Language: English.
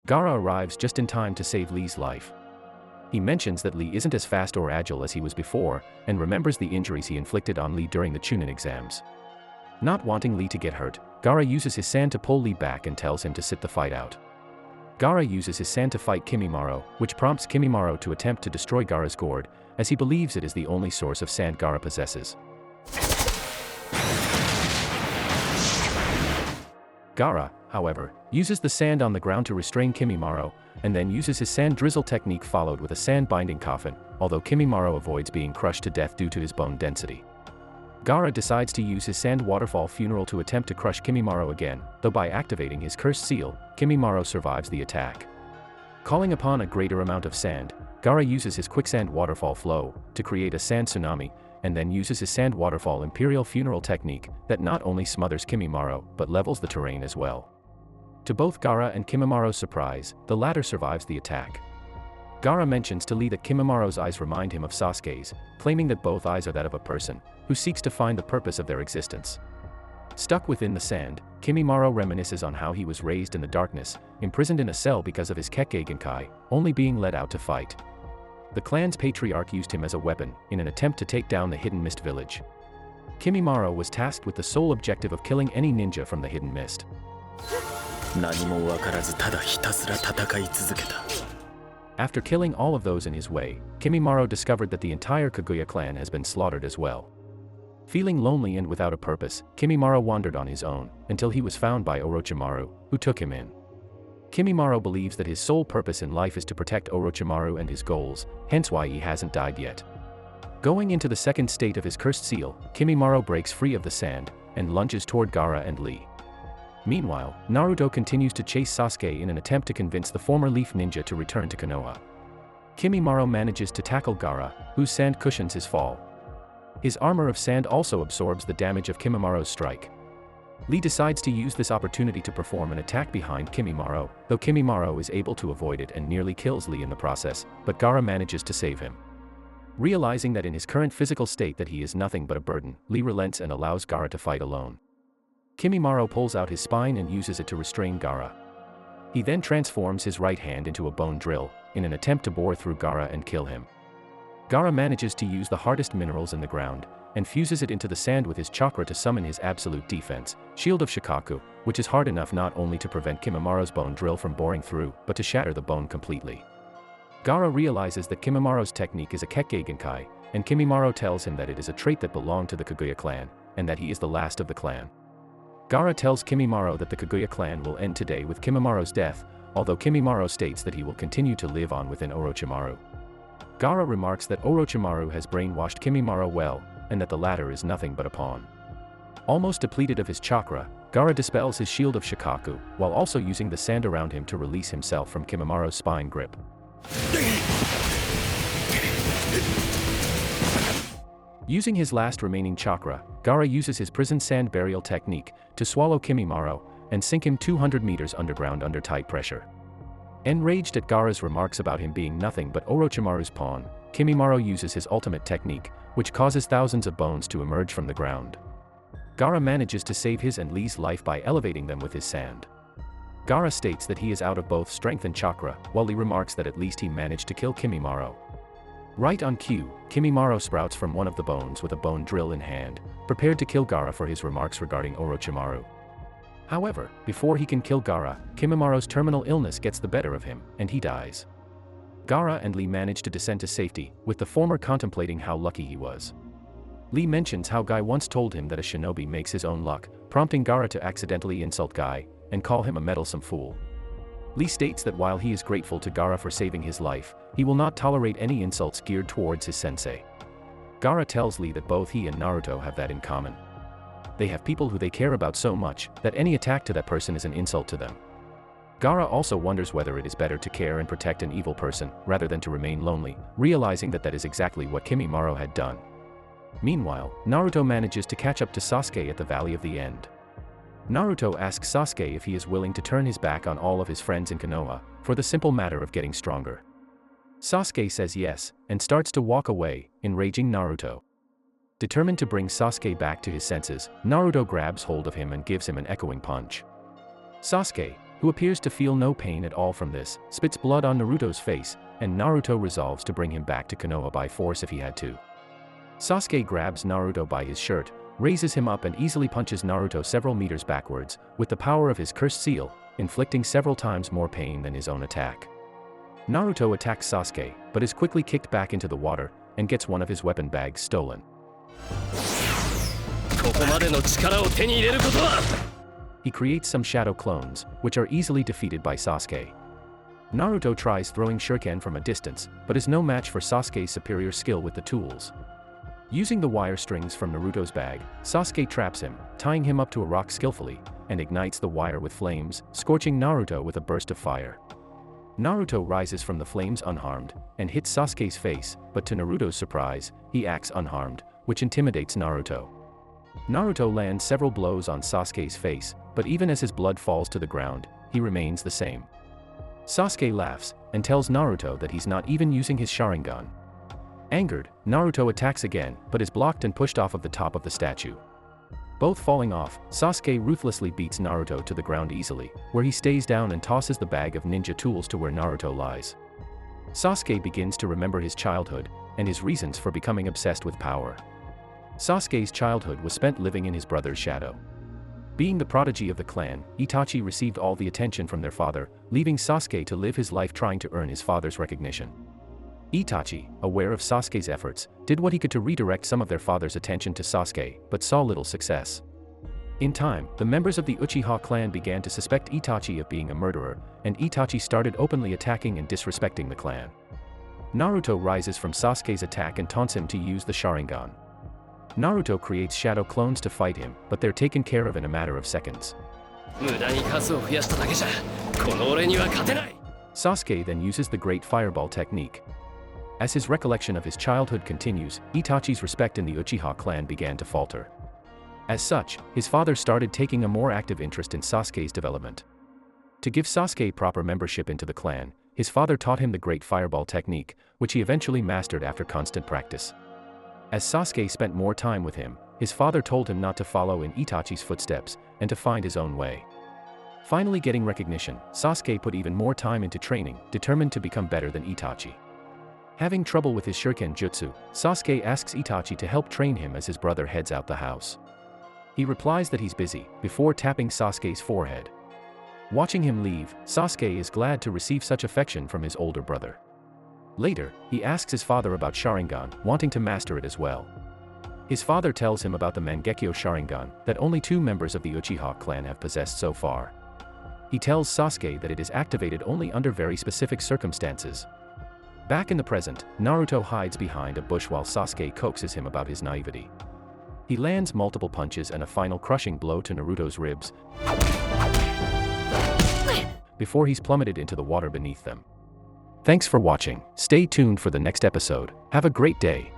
Gaara arrives just in time to save Lee's life. He mentions that Lee isn't as fast or agile as he was before, and remembers the injuries he inflicted on Lee during the Chunin exams. Not wanting Lee to get hurt, Gaara uses his sand to pull Lee back and tells him to sit the fight out. Gaara uses his sand to fight Kimimaro, which prompts Kimimaro to attempt to destroy Gaara's gourd, as he believes it is the only source of sand Gaara possesses. Gaara, however, uses the sand on the ground to restrain Kimimaro, and then uses his sand drizzle technique followed with a sand binding coffin, although Kimimaro avoids being crushed to death due to his bone density. Gaara decides to use his sand waterfall funeral to attempt to crush Kimimaro again, though by activating his cursed seal, Kimimaro survives the attack. Calling upon a greater amount of sand, Gaara uses his quicksand waterfall flow to create a sand tsunami, and then uses his sand waterfall imperial funeral technique that not only smothers Kimimaro but levels the terrain as well. To both Gaara and Kimimaro's surprise, the latter survives the attack. Gaara mentions to Lee that Kimimaro's eyes remind him of Sasuke's, claiming that both eyes are that of a person who seeks to find the purpose of their existence. Stuck within the sand, Kimimaro reminisces on how he was raised in the darkness, imprisoned in a cell because of his Kekkei Genkai, only being let out to fight. The clan's patriarch used him as a weapon in an attempt to take down the Hidden Mist village. Kimimaro was tasked with the sole objective of killing any ninja from the Hidden Mist. After killing all of those in his way, Kimimaro discovered that the entire Kaguya clan has been slaughtered as well. Feeling lonely and without a purpose, Kimimaro wandered on his own, until he was found by Orochimaru, who took him in. Kimimaro believes that his sole purpose in life is to protect Orochimaru and his goals, hence why he hasn't died yet. Going into the second state of his cursed seal, Kimimaro breaks free of the sand, and lunges toward Gaara and Lee. Meanwhile, Naruto continues to chase Sasuke in an attempt to convince the former Leaf Ninja to return to Konoha. Kimimaro manages to tackle Gaara, whose sand cushions his fall. His armor of sand also absorbs the damage of Kimimaro's strike. Lee decides to use this opportunity to perform an attack behind Kimimaro, though Kimimaro is able to avoid it and nearly kills Lee in the process, but Gaara manages to save him. Realizing that in his current physical state that he is nothing but a burden, Lee relents and allows Gaara to fight alone. Kimimaro pulls out his spine and uses it to restrain Gaara. He then transforms his right hand into a bone drill, in an attempt to bore through Gaara and kill him. Gaara manages to use the hardest minerals in the ground, and fuses it into the sand with his chakra to summon his absolute defense, Shield of Shikaku, which is hard enough not only to prevent Kimimaro's bone drill from boring through, but to shatter the bone completely. Gaara realizes that Kimimaro's technique is a Kekkei Genkai, and Kimimaro tells him that it is a trait that belonged to the Kaguya clan, and that he is the last of the clan. Gaara tells Kimimaro that the Kaguya clan will end today with Kimimaro's death, although Kimimaro states that he will continue to live on within Orochimaru. Gaara remarks that Orochimaru has brainwashed Kimimaro well, and that the latter is nothing but a pawn. Almost depleted of his chakra, Gaara dispels his shield of Shikaku, while also using the sand around him to release himself from Kimimaro's spine grip. Using his last remaining chakra, Gaara uses his prison sand burial technique to swallow Kimimaro and sink him 200 meters underground under tight pressure. Enraged at Gaara's remarks about him being nothing but Orochimaru's pawn, Kimimaro uses his ultimate technique, which causes thousands of bones to emerge from the ground. Gaara manages to save his and Lee's life by elevating them with his sand. Gaara states that he is out of both strength and chakra, while Lee remarks that at least he managed to kill Kimimaro. Right on cue, Kimimaro sprouts from one of the bones with a bone drill in hand, prepared to kill Gaara for his remarks regarding Orochimaru. However, before he can kill Gaara, Kimimaro's terminal illness gets the better of him, and he dies. Gaara and Lee manage to descend to safety, with the former contemplating how lucky he was. Lee mentions how Guy once told him that a shinobi makes his own luck, prompting Gaara to accidentally insult Guy, and call him a meddlesome fool. Lee states that while he is grateful to Gaara for saving his life, he will not tolerate any insults geared towards his sensei. Gaara tells Lee that both he and Naruto have that in common. They have people who they care about so much, that any attack to that person is an insult to them. Gaara also wonders whether it is better to care and protect an evil person, rather than to remain lonely, realizing that that is exactly what Kimimaro had done. Meanwhile, Naruto manages to catch up to Sasuke at the Valley of the End. Naruto asks Sasuke if he is willing to turn his back on all of his friends in Konoha, for the simple matter of getting stronger. Sasuke says yes, and starts to walk away, enraging Naruto. Determined to bring Sasuke back to his senses, Naruto grabs hold of him and gives him an echoing punch. Sasuke, who appears to feel no pain at all from this, spits blood on Naruto's face, and Naruto resolves to bring him back to Konoha by force if he had to. Sasuke grabs Naruto by his shirt, raises him up and easily punches Naruto several meters backwards, with the power of his cursed seal, inflicting several times more pain than his own attack. Naruto attacks Sasuke, but is quickly kicked back into the water, and gets one of his weapon bags stolen. He creates some shadow clones, which are easily defeated by Sasuke. Naruto tries throwing shuriken from a distance, but is no match for Sasuke's superior skill with the tools. Using the wire strings from Naruto's bag, Sasuke traps him, tying him up to a rock skillfully, and ignites the wire with flames, scorching Naruto with a burst of fire. Naruto rises from the flames unharmed, and hits Sasuke's face, but to Naruto's surprise, he acts unharmed, which intimidates Naruto. Naruto lands several blows on Sasuke's face, but even as his blood falls to the ground, he remains the same. Sasuke laughs, and tells Naruto that he's not even using his Sharingan. Angered, Naruto attacks again, but is blocked and pushed off of the top of the statue. Both falling off, Sasuke ruthlessly beats Naruto to the ground easily, where he stays down and tosses the bag of ninja tools to where Naruto lies. Sasuke begins to remember his childhood, and his reasons for becoming obsessed with power. Sasuke's childhood was spent living in his brother's shadow. Being the prodigy of the clan, Itachi received all the attention from their father, leaving Sasuke to live his life trying to earn his father's recognition. Itachi, aware of Sasuke's efforts, did what he could to redirect some of their father's attention to Sasuke, but saw little success. In time, the members of the Uchiha clan began to suspect Itachi of being a murderer, and Itachi started openly attacking and disrespecting the clan. Naruto rises from Sasuke's attack and taunts him to use the Sharingan. Naruto creates shadow clones to fight him, but they're taken care of in a matter of seconds. Sasuke then uses the Great Fireball technique. As his recollection of his childhood continues, Itachi's respect in the Uchiha clan began to falter. As such, his father started taking a more active interest in Sasuke's development. To give Sasuke proper membership into the clan, his father taught him the Great Fireball technique, which he eventually mastered after constant practice. As Sasuke spent more time with him, his father told him not to follow in Itachi's footsteps, and to find his own way. Finally getting recognition, Sasuke put even more time into training, determined to become better than Itachi. Having trouble with his shuriken jutsu, Sasuke asks Itachi to help train him as his brother heads out the house. He replies that he's busy, before tapping Sasuke's forehead. Watching him leave, Sasuke is glad to receive such affection from his older brother. Later, he asks his father about Sharingan, wanting to master it as well. His father tells him about the Mangekyo Sharingan, that only 2 members of the Uchiha clan have possessed so far. He tells Sasuke that it is activated only under very specific circumstances. Back in the present, Naruto hides behind a bush while Sasuke coaxes him about his naivety. He lands multiple punches and a final crushing blow to Naruto's ribs, before he's plummeted into the water beneath them. Thanks for watching. Stay tuned for the next episode. Have a great day.